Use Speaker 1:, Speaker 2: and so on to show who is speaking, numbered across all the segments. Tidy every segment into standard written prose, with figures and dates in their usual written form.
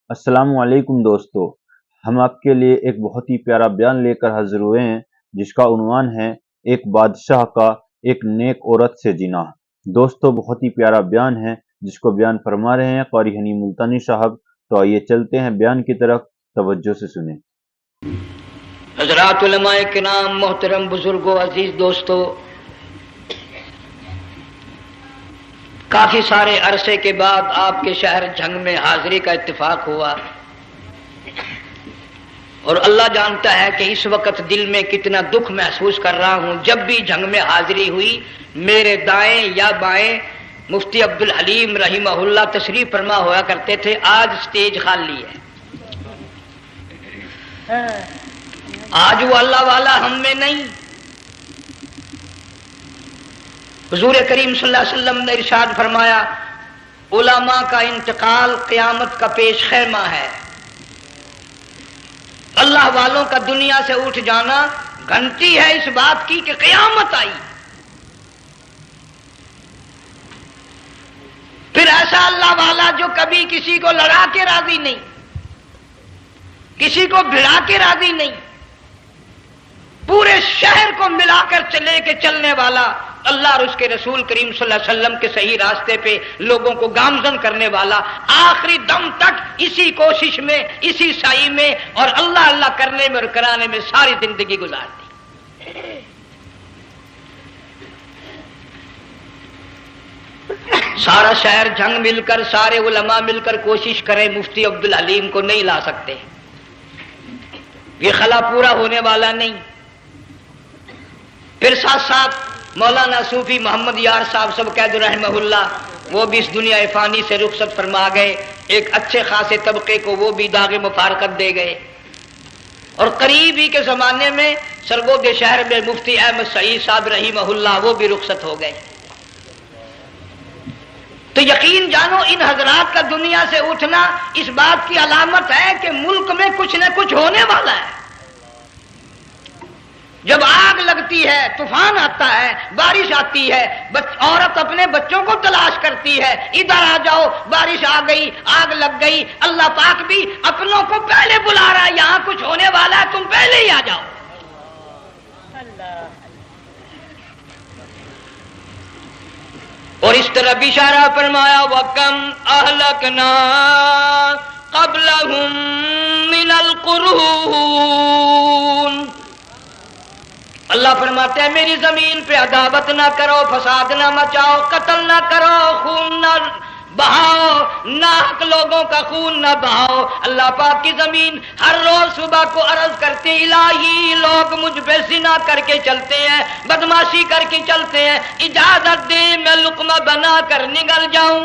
Speaker 1: السلام علیکم دوستو، ہم آپ کے لیے ایک بہت ہی پیارا بیان لے کر حاضر ہوئے ہیں جس کا عنوان ہے ایک بادشاہ کا ایک نیک عورت سے جنا۔ دوستو، بہت ہی پیارا بیان ہے جس کو بیان فرما رہے ہیں قاری حنی ملتانی صاحب۔ تو آئیے چلتے ہیں بیان کی طرف، توجہ سے سنیں۔
Speaker 2: حضرات علماء کرام، محترم بزرگوں، عزیز دوستو، کافی سارے عرصے کے بعد آپ کے شہر جھنگ میں حاضری کا اتفاق ہوا، اور اللہ جانتا ہے کہ اس وقت دل میں کتنا دکھ محسوس کر رہا ہوں۔ جب بھی جھنگ میں حاضری ہوئی، میرے دائیں یا بائیں مفتی عبدالحلیم رحمہ اللہ تشریف فرما ہوا کرتے تھے۔ آج سٹیج خالی ہے، آج وہ اللہ والا ہم میں نہیں۔ حضور کریم صلی اللہ علیہ وسلم نے ارشاد فرمایا، علماء کا انتقال قیامت کا پیش خیمہ ہے۔ اللہ والوں کا دنیا سے اٹھ جانا گھنٹی ہے اس بات کی کہ قیامت آئی۔ پھر ایسا اللہ والا جو کبھی کسی کو لڑا کے راضی نہیں، کسی کو بھڑا کے راضی نہیں، پورے شہر کو ملا کر چلے کے چلنے والا اللہ اور اس کے رسول کریم صلی اللہ علیہ وسلم کے صحیح راستے پہ لوگوں کو گامزن کرنے والا، آخری دم تک اسی کوشش میں، اسی سعی میں اور اللہ اللہ کرنے میں اور کرانے میں ساری زندگی گزار دی۔ سارا شہر جھنگ مل کر، سارے علماء مل کر کوشش کریں، مفتی عبدالحلیم کو نہیں لا سکتے، یہ خلا پورا ہونے والا نہیں۔ پھر ساتھ ساتھ مولانا صوفی محمد یار صاحب سب قید رحمہ اللہ، وہ بھی اس دنیا فانی سے رخصت فرما گئے۔ ایک اچھے خاصے طبقے کو وہ بھی داغ مفارقت دے گئے، اور قریب ہی کے زمانے میں سرگود شہر میں مفتی احمد سعید صاحب رحمہ اللہ وہ بھی رخصت ہو گئے۔ تو یقین جانو ان حضرات کا دنیا سے اٹھنا اس بات کی علامت ہے کہ ملک میں کچھ نہ کچھ ہونے والا ہے۔ جب آگ لگتی ہے، طوفان آتا ہے، بارش آتی ہے، عورت اپنے بچوں کو تلاش کرتی ہے، ادھر آ جاؤ، بارش آ گئی، آگ لگ گئی، اللہ پاک بھی اپنوں کو پہلے بلا رہا ہے، یہاں کچھ ہونے والا ہے، تم پہلے ہی آ جاؤ۔ اور اس طرح اشارہ فرمایا، وَكَمْ أَهْلَكْنَا قَبْلَهُمْ مِنَ الْقُرُونِ۔ اللہ فرماتے ہیں میری زمین پہ عداوت نہ کرو، فساد نہ مچاؤ، قتل نہ کرو، خون نہ بہاؤ، ناحق لوگوں کا خون نہ بہاؤ۔ اللہ پاک کی زمین ہر روز صبح کو عرض کرتے، الہی لوگ مجھ پہ زنا کر کے چلتے ہیں، بدماشی کر کے چلتے ہیں، اجازت دے میں لقمہ بنا کر نگل جاؤں۔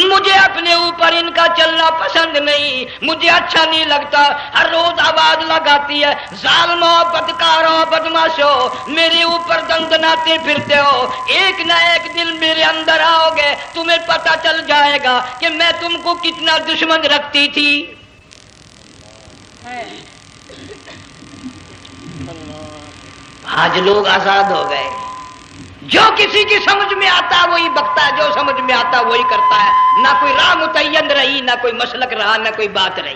Speaker 2: مجھے اپنے اوپر ان کا چلنا پسند نہیں، مجھے اچھا نہیں لگتا۔ ہر روز آواز لگاتی ہے، ظالمو، بدکارو، بدماشو، میرے اوپر دندناتے پھرتے ہو، ایک نہ ایک دن میرے اندر آؤ گے، تمہیں پتہ چل جائے گا کہ میں تم کو کتنا دشمن رکھتی تھی۔ آج لوگ آزاد ہو گئے، جو کسی کی سمجھ میں آتا ہے وہی بکتا ہے، جو سمجھ میں آتا ہے وہی کرتا ہے، نہ کوئی راہ متعین رہی، نہ کوئی مسلک رہا، نہ کوئی بات رہی۔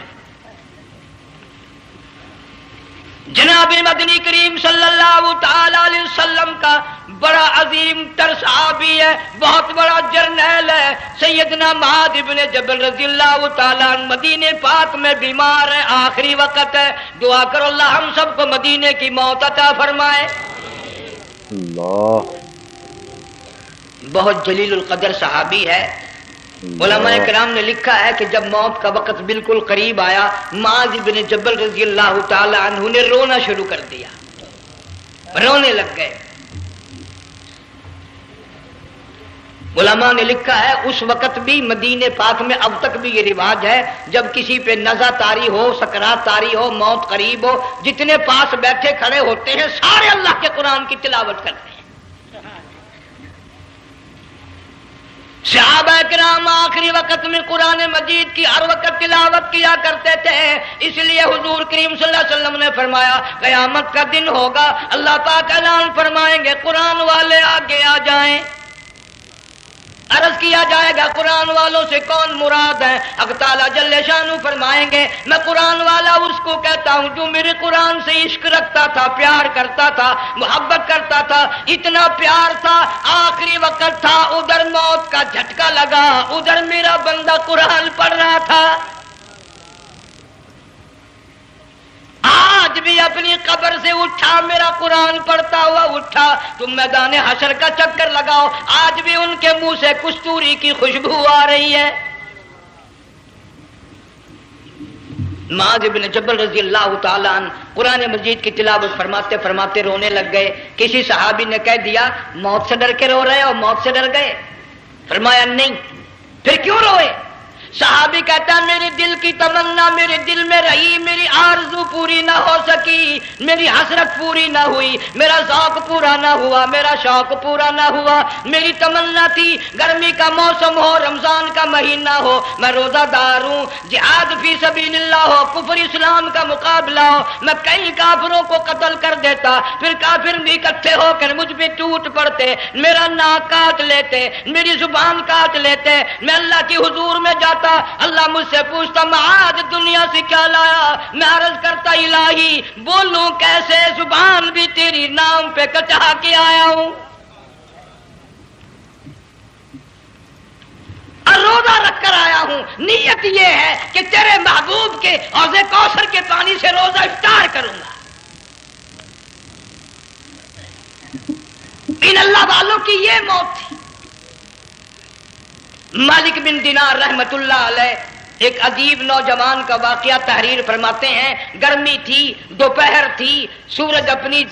Speaker 2: جناب مدنی کریم صلی اللہ تعالی علیہ وسلم کا بڑا عظیم تر صحابی ہے، بہت بڑا جرنیل ہے، سیدنا معاذ بن جبل رضی اللہ تعالی عنہ، مدینے پاک میں بیمار ہے، آخری وقت ہے، دعا کرو اللہ ہم سب کو مدینے کی موت عطا فرمائے۔
Speaker 1: اللہ،
Speaker 2: بہت جلیل القدر صحابی ہے۔ علماء کرام نے لکھا ہے کہ جب موت کا وقت بالکل قریب آیا، معاذ بن جبل رضی اللہ تعالی عنہ نے رونا شروع کر دیا، رونے لگ گئے۔ علماء نے لکھا ہے اس وقت بھی مدینے پاک میں اب تک بھی یہ رواج ہے، جب کسی پہ نزع طاری ہو، سکرات طاری ہو، موت قریب ہو، جتنے پاس بیٹھے کھڑے ہوتے ہیں سارے اللہ کے قرآن کی تلاوت کرتے ہیں۔ صحابہ کرام آخری وقت میں قرآن مجید کی ہر وقت تلاوت کیا کرتے تھے، اس لیے حضور کریم صلی اللہ علیہ وسلم نے فرمایا قیامت کا دن ہوگا، اللہ پاک اعلان فرمائیں گے قرآن والے آگے آ جائیں۔ عرض کیا جائے گا قرآن والوں سے کون مراد ہے؟ حق تعالیٰ جل شانہ فرمائیں گے میں قرآن والا اس کو کہتا ہوں جو میرے قرآن سے عشق رکھتا تھا، پیار کرتا تھا، محبت کرتا تھا، اتنا پیار تھا آخری وقت تھا، ادھر موت کا جھٹکا لگا، ادھر میرا بندہ قرآن پڑھ رہا تھا، آج بھی اپنی قبر سے اٹھا، میرا قرآن پڑھتا ہوا اٹھا، تم میدان حشر کا چکر لگاؤ، آج بھی ان کے منہ سے کستوری کی خوشبو آ رہی ہے۔ معاذ بن جبل رضی اللہ تعالیٰ عنہ قرآن مجید کی تلاوت فرماتے فرماتے رونے لگ گئے۔ کسی صحابی نے کہہ دیا موت سے ڈر کے رو رہے ہو، موت سے ڈر گئے؟ فرمایا نہیں۔ پھر کیوں روئے؟ صحابی کہتا ہے میرے دل کی تمنا میرے دل میں رہی، میری آرزو پوری نہ ہو سکی، میری حسرت پوری نہ ہوئی، میرا ذوق پورا نہ ہوا، میرا شوق پورا نہ ہوا، میری تمنا تھی گرمی کا موسم ہو، رمضان کا مہینہ ہو، میں روزہ دار ہوں، جہاد فی سبیل اللہ ہو، کفر اسلام کا مقابلہ ہو، میں کئی کافروں کو قتل کر دیتا، پھر کافر بھی اکٹھے ہو کر مجھ پہ ٹوٹ پڑتے، میرا ناک کاٹ لیتے، میری زبان کاٹ لیتے، میں اللہ کی حضور میں جاتا، اللہ مجھ سے پوچھتا معاذ دنیا سے کیا لایا؟ میں عرض کرتا الہی بولوں کیسے، زبان بھی تیری نام پہ کٹا کے آیا ہوں، اور روزہ رکھ کر آیا ہوں، نیت یہ ہے کہ تیرے محبوب کے حوض کوثر کے پانی سے روزہ افطار کروں گا۔ ان اللہ والوں کی یہ موت تھی۔ مالک بن دینار رحمت اللہ علیہ ایک عجیب نوجوان کا واقعہ تحریر فرماتے ہیں۔ گرمی تھی، دوپہر تھی، سورج اپنی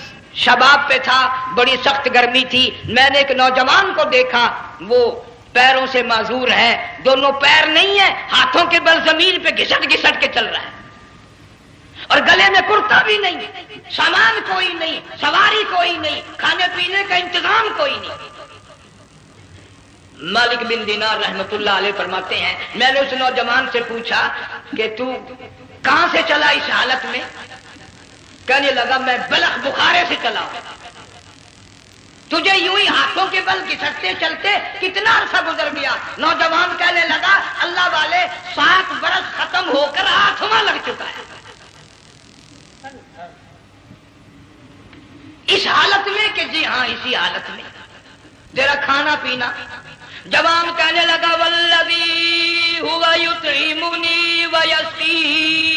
Speaker 2: شباب پہ تھا، بڑی سخت گرمی تھی۔ میں نے ایک نوجوان کو دیکھا، وہ پیروں سے معذور ہے، دونوں پیر نہیں ہیں، ہاتھوں کے بل زمین پہ گھسٹ گھسٹ کے چل رہا ہے، اور گلے میں کرتا بھی نہیں، سامان کوئی نہیں، سواری کوئی نہیں، کھانے پینے کا انتظام کوئی نہیں۔ مالک بن دینار رحمت اللہ علیہ فرماتے ہیں میں نے اس نوجوان سے پوچھا کہ تو کہاں سے چلا اس حالت میں؟ کہنے لگا میں بلخ بخارے سے چلا ہوں۔ تجھے یوں ہی ہاتھوں کے بل گھسٹتے چلتے کتنا عرصہ گزر گیا؟ نوجوان کہنے لگا اللہ والے 7 برس ختم ہو کر 8واں لگ چکا ہے، اس حالت میں کہ جی ہاں اسی حالت میں تیرا کھانا پینا۔ جوان کہنے لگا والذی ہوا یطعمنی ویسقین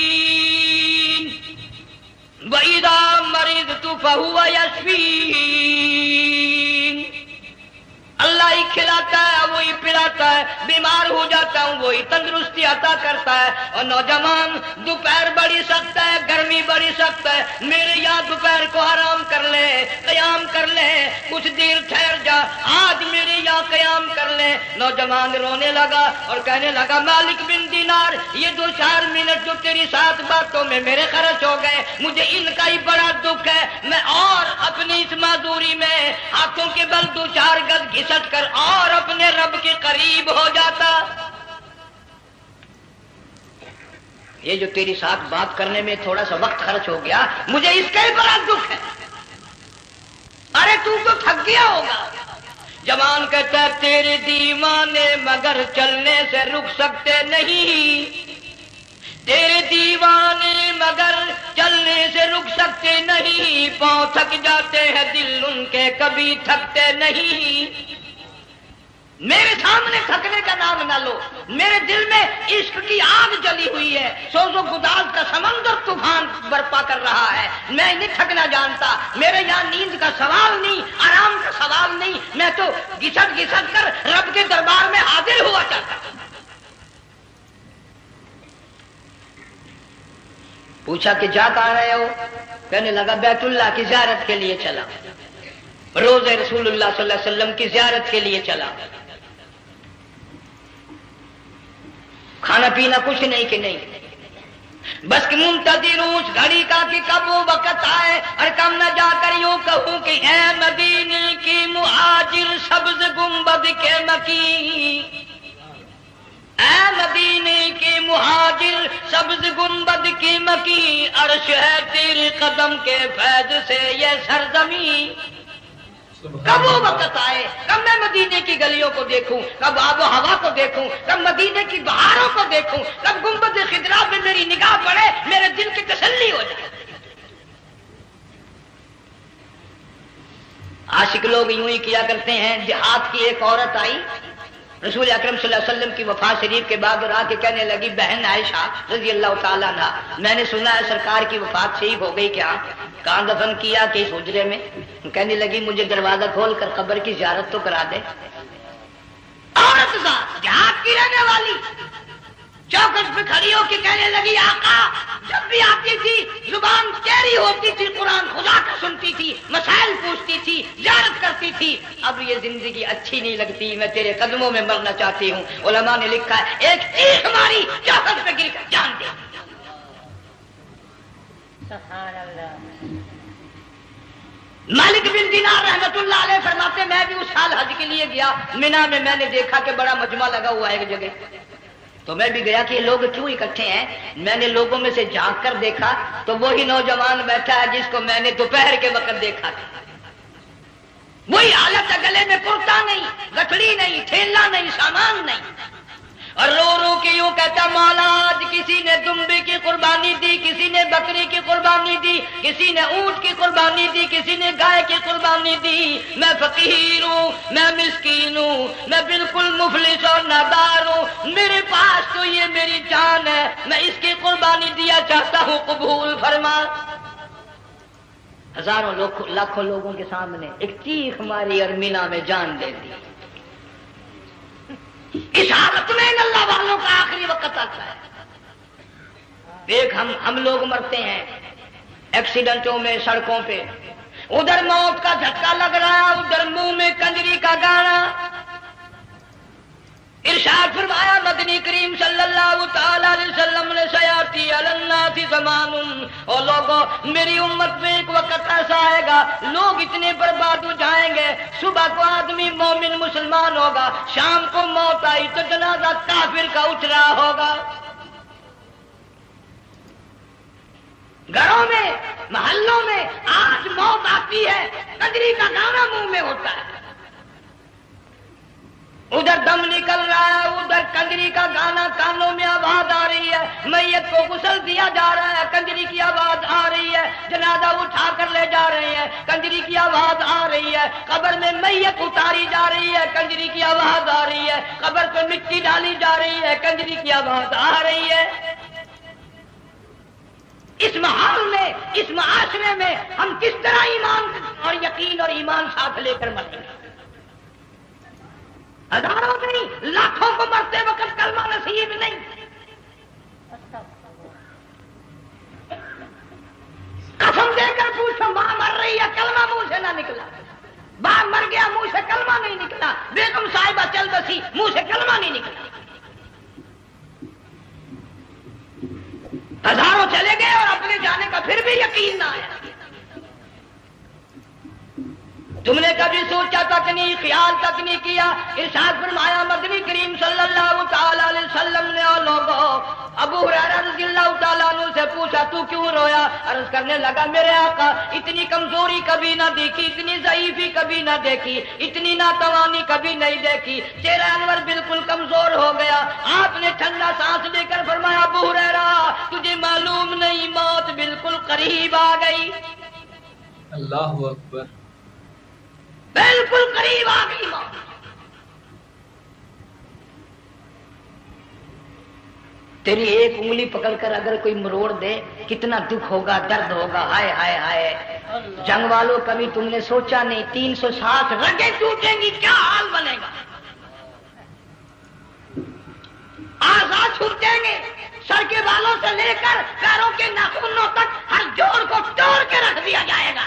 Speaker 2: وَإِذَا مَرِضْتُ فَهُوَ يَشْفِينِ، اللہ ہی کھلاتا ہے وہی پلاتا ہے، بیمار ہو جاتا ہوں وہی تندرستی عطا کرتا ہے۔ اور نوجوان دوپہر بڑی سخت ہے، گرمی بڑی سخت ہے، میرے یہاں دوپہر کو آرام کر لے، قیام کر لے، کچھ دیر ٹھہر جا، آج میرے یہاں قیام کر لے۔ نوجوان رونے لگا اور کہنے لگا مالک بن دینار یہ 2-4 منٹ جو تیری ساتھ باتوں میں میرے خرچ ہو گئے، مجھے ان کا ہی بڑا دکھ ہے، میں اور اپنی اس معذوری میں ہاتھوں کے بل 2-4 گز گھسٹ کر اور اپنے رب کے قریب ہو جاتا۔ یہ جو تیری ساتھ بات کرنے میں تھوڑا سا وقت خرچ ہو گیا، مجھے اس کا ہی بڑا دکھ ہے۔ ارے تو تھک گیا ہوگا۔ جوان کہتا ہے تیرے دیوانے مگر چلنے سے رک سکتے نہیں، تیرے دیوانے مگر چلنے سے رک سکتے نہیں، پاؤں تھک جاتے ہیں دل ان کے کبھی تھکتے نہیں۔ میرے سامنے تھکنے کا نام نہ لو، میرے دل میں عشق کی آگ جلی ہوئی ہے، سوز و گداز کا سمندر طوفان برپا کر رہا ہے، میں نہیں تھکنا جانتا، میرے یہاں نیند کا سوال نہیں، آرام کا سوال نہیں، میں تو گھسٹ گھسٹ کر رب کے دربار میں حاضر ہوا چاہتا ہوں۔ پوچھا کہ جا کہاں رہے ہو؟ کہنے لگا بیت اللہ کی زیارت کے لیے چلا، روز رسول اللہ صلی اللہ علیہ وسلم کی زیارت کے لیے چلا۔ کھانا پینا کچھ نہیں کہ نہیں، بس کہ منتظر ہوں اس گھڑی کا کہ کب وہ وقت آئے اور کم نہ جا کر یوں کہوں کہ اے مدینے کی مہاجر سبز گنبد کے مکی، اے مدینے کے مہاجر سبز گنبد کی مکی، عرش ہے تیرے قدم کے فیض سے یہ سرزمین۔ کب وہ وقت آئے، کب میں مدینے کی گلیوں کو دیکھوں، کب آب و ہوا کو دیکھوں، کب مدینے کی بہاروں کو دیکھوں، کب گنبد خضرا پہ میری نگاہ پڑے، میرے دل کی تسلی ہو جائے۔ عاشق لوگ یوں ہی کیا کرتے ہیں۔ دیہات کی ایک عورت آئی رسول اکرم صلی اللہ علیہ وسلم کی وفات شریف کے بعد اور آ کے کہنے لگی، بہن عائشہ رضی اللہ تعالیٰ عنہ، میں نے سنا ہے سرکار کی وفات شریف ہو گئی، کیا؟ کہاں دفن کیا؟ کہ اس حجرے میں۔ کہنے لگی مجھے دروازہ کھول کر قبر کی زیارت تو کرا دے۔ عورت دیہات کی رہنے والی چوکٹ پہ کھڑی ہو کے کہنے لگی، آقا جب بھی آتی تھی زبان چیری ہوتی تھی، قرآن خدا کا سنتی تھی، مسائل پوچھتی تھی، زیارت کرتی تھی، اب یہ زندگی اچھی نہیں لگتی، میں تیرے قدموں میں مرنا چاہتی ہوں۔ علماء نے لکھا ہے ایک چیخ ماری، چوکٹ پہ گر کر جان دے۔ سبحان اللہ۔ مالک بن دینار رحمت اللہ علیہ فرماتے میں بھی اس سال حج کے لیے گیا، مینا میں میں نے دیکھا کہ بڑا مجمع لگا ہوا ہے ایک جگہ، تو میں بھی گیا کہ یہ لوگ کیوں اکٹھے ہیں۔ میں نے لوگوں میں سے جھانک کر دیکھا تو وہی نوجوان بیٹھا ہے جس کو میں نے دوپہر کے وقت دیکھا تھا، وہی حالت ہے، گلے میں کرتا نہیں، گٹھڑی نہیں، تھیلا نہیں، سامان نہیں، اور رو رو کے یوں کہتا، مولا آج کسی نے دمبے کی قربانی دی، کسی نے بکری کی قربانی دی، کسی نے اونٹ کی قربانی دی، کسی نے گائے کی قربانی دی، میں فقیر ہوں، میں مسکین ہوں، میں بالکل مفلس اور نادار ہوں، میرے پاس تو یہ میری جان ہے، میں اس کی قربانی دیا چاہتا ہوں، قبول فرما۔ ہزاروں لاکھوں لوگوں کے سامنے ایک چیخ ماری اور مینا میں جان دے دی۔ اس حالت میں اللہ والوں کا آخری وقت آتا ہے۔ دیکھ ہم لوگ مرتے ہیں ایکسیڈنٹوں میں، سڑکوں پہ، ادھر موت کا جھٹکا لگ رہا ہے، ادھر منہ میں کنجری کا گانا۔ ارشاد فرمایا مدنی کریم صلی اللہ تعالی علیہ وسلم نے، سیاتی علی الناس زمان، اور لوگوں میری امت میں ایک وقت ایسا آئے گا لوگ اتنے برباد ہو جائیں گے، صبح کو آدمی مومن مسلمان ہوگا، شام کو موت آئی تو جنازہ کافر کا اٹھ رہا ہوگا۔ گھروں میں، محلوں میں آج موت آتی ہے، کنجری کا گانا منہ میں ہوتا ہے، ادھر دم نکل رہا ہے، ادھر کنجری کا گانا کانوں میں آواز آ رہی ہے، میت کو غسل دیا جا رہا ہے، کنجری کی آواز آ رہی ہے، جنازہ اٹھا کر لے جا رہے ہیں، کنجری کی آواز آ رہی ہے، قبر میں میت اتاری جا رہی ہے، کنجری کی آواز آ رہی ہے، قبر پہ مٹی ڈالی جا رہی ہے، کنجری کی آواز آ رہی ہے۔ اس ماحول میں، اس معاشرے میں ہم کس طرح ایمان اور یقین اور ایمان ساتھ لے کر مرتے ہیں؟ ہزاروں نہیں، لاکھوں کو مرتے وقت کلمہ نصیب نہیں۔ قسم دے کر پوچھو، ماں مر رہی ہے، کلمہ منہ سے نہ نکلا، باپ مر گیا منہ سے کلمہ نہیں نکلا، بیگم صاحبہ چل بسی منہ سے کلمہ نہیں نکلا۔ ہزاروں چلے گئے اور اپنے جانے کا پھر بھی یقین نہ آیا۔ تم نے کبھی سوچا تک نہیں، خیال تک نہیں کیا۔ ارشاد فرمایا مدنی کریم صلی اللہ تعالی علیہ وسلم نے، اور لوگوں ابو ہریرہ رضی اللہ تعالیٰ عنہ سے پوچھا تو کیوں رویا؟ عرض کرنے لگا میرے آقا اتنی کمزوری کبھی نہ دیکھی، اتنی ضعیفی کبھی نہ دیکھی، اتنی ناتوانی کبھی نہیں دیکھی، چہرہ انور بالکل کمزور ہو گیا۔ آپ نے ٹھنڈا سانس لے کر فرمایا ابو ہریرہ تجھے معلوم نہیں موت بالکل قریب آ گئی۔
Speaker 3: اللہ اکبر،
Speaker 2: بالکل قریب آ گئی موت۔ تیری ایک انگلی پکڑ کر اگر کوئی مروڑ دے کتنا دکھ ہوگا، درد ہوگا، ہائے ہائے ہائے۔ جنگ والوں کبھی تم نے سوچا نہیں 360 رگیں ٹوٹیں گی کیا حال بنے گا، آزاد چھوٹیں گے، سر کے بالوں سے لے کر پیروں کے ناخنوں تک ہر جوڑ کو توڑ کے رکھ دیا جائے گا،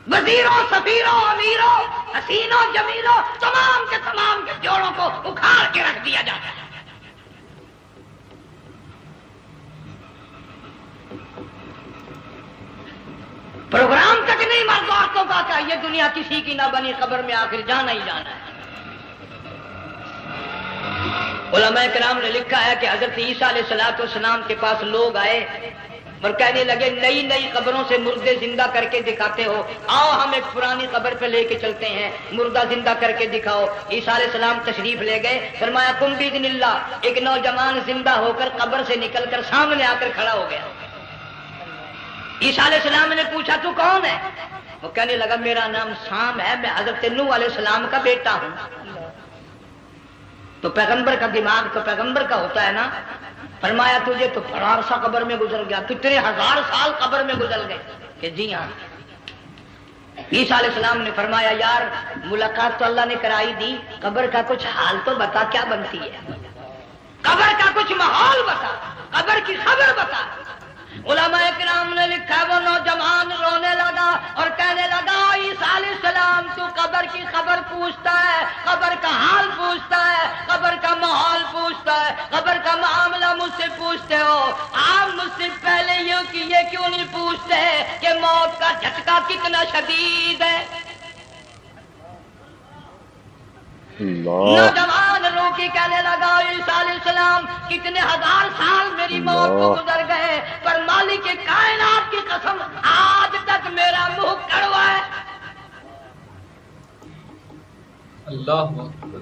Speaker 2: وزیروں، سفیروں، امیروں، حسینوں، جمیلوں، تمام کے جوڑوں کو اکھاڑ کے رکھ دیا جاتا ہے۔ پروگرام تک نہیں مرد عورتوں کا کہ یہ دنیا کسی کی نہ بنی، قبر میں آخر جانا ہی جانا ہے۔ علماء کرام نے لکھا ہے کہ حضرت عیسیٰ علیہ السلام کے پاس لوگ آئے، اور کہنے لگے نئی نئی قبروں سے مردے زندہ کر کے دکھاتے ہو، آؤ ہم ایک پرانی قبر پہ لے کے چلتے ہیں، مردہ زندہ کر کے دکھاؤ۔ عیسیٰ علیہ السلام تشریف لے گئے، فرمایا قم بإذن اللہ، ایک نوجوان زندہ ہو کر قبر سے نکل کر سامنے آ کر کھڑا ہو گیا۔ عیسیٰ علیہ السلام نے پوچھا تو کون ہے؟ وہ کہنے لگا میرا نام سام ہے، میں حضرت نوح علیہ السلام کا بیٹا ہوں۔ تو پیغمبر کا دماغ تو پیغمبر کا ہوتا ہے نا۔ فرمایا تجھے تو بڑا عرصہ قبر میں گزر گیا، کتنے ہزار سال قبر میں گزر گئے؟ کہ جی ہاں۔ عیسیٰ علیہ السلام نے فرمایا یار ملاقات تو اللہ نے کرائی دی، قبر کا کچھ حال تو بتا، کیا بنتی ہے؟ قبر کا کچھ ماحول بتا، قبر کی خبر بتا۔ علماء کرام نے لکھا وہ نوجوان رونے لگا اور کہنے لگا عیسیٰ علیہ السلام تو قبر کی خبر پوچھتا ہے، قبر کا حال پوچھتا ہے، قبر کا ماحول پوچھتا ہے، قبر کا معاملہ مجھ سے پوچھتے ہو، آپ مجھ سے پہلے یہ کیوں نہیں پوچھتے کہ موت کا جھٹکا کتنا شدید ہے؟ نوجوان رو کے کہنے لگا عیسیٰ علیہ السلام کتنے ہزار سال میری موت کو گزر گئے، پر مالک کائنات کی قسم آج تک میرا منہ کڑوا ہے۔
Speaker 3: اللہ اکبر۔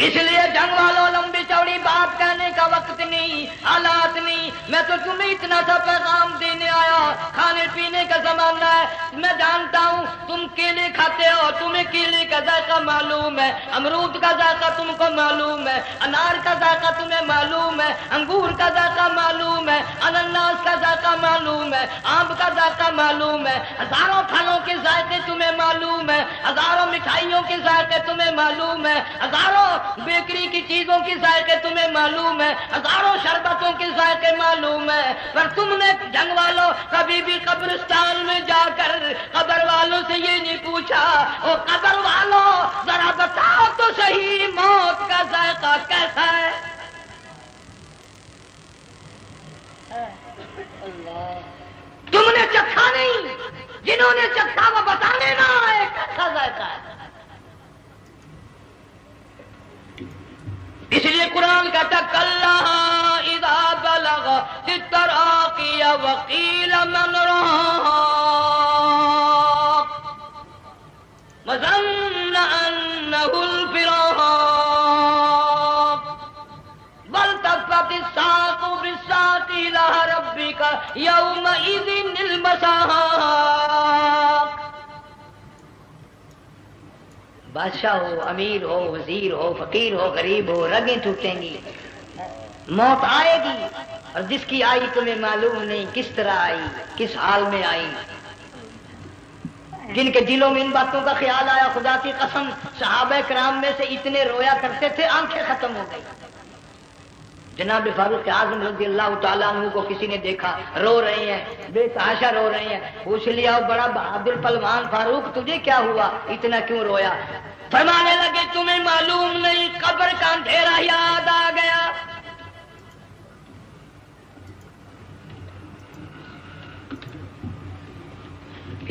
Speaker 2: اس لیے جنگ والوں لمبی چوڑی بات کہنے کا وقت نہیں، حالات نہیں، میں تو تمہیں اتنا سا پیغام دینے آیا، کھانے پینے کا زمانہ ہے، میں جانتا ہوں تم کیلے کھاتے ہو، تمہیں کیلے کا ذائقہ معلوم ہے، امرود کا ذائقہ تم کو معلوم ہے، انار کا ذائقہ تمہیں معلوم ہے، انگور کا ذائقہ معلوم ہے، انناس کا ذائقہ معلوم ہے، آم کا ذائقہ معلوم ہے، ہزاروں پھلوں کے ذائقے تمہیں معلوم ہے، ہزاروں مٹھائیوں کے ذائقے تمہیں معلوم ہے، ہزاروں بیکری کی چیزوں کی ذائقے تمہیں معلوم ہے، ہزاروں شربتوں کے ذائقے معلوم ہے، پر تم نے جنگ والوں کبھی بھی قبرستان میں جا کر قبر والوں سے یہ نہیں پوچھا او قبر والوں ذرا بتاؤ تو صحیح موت کا ذائقہ کیسا ہے؟ تم نے چکھا نہیں، جنہوں نے چکھا وہ بتانے نہ آئے کیسا ذائقہ ہے۔ اس لیے قرآن کہتا کلا اذا بلغت التراقی وقیل من راق وظن انه الفراق والتفت الساق بالساق الى ربك يومئذ المساق۔ بادشاہ ہو، امیر ہو، وزیر ہو، فقیر ہو، غریب ہو، رگیں ٹوٹیں گی، موت آئے گی، اور جس کی آئی تمہیں معلوم نہیں کس طرح آئی، کس حال میں آئی۔ جن کے دلوں میں ان باتوں کا خیال آیا خدا کی قسم صحابہ کرام میں سے اتنے رویا کرتے تھے آنکھیں ختم ہو گئی۔ جناب فاروق اعظم رضی اللہ تعالیٰ عنہ کو کسی نے دیکھا رو رہے ہیں، بے تحاشا رو رہے ہیں، پوچھ لیا بڑا بہادر پہلوان فاروق تجھے کیا ہوا، اتنا کیوں رویا؟ فرمانے لگے تمہیں معلوم نہیں قبر کا اندھیرا یاد آ گیا۔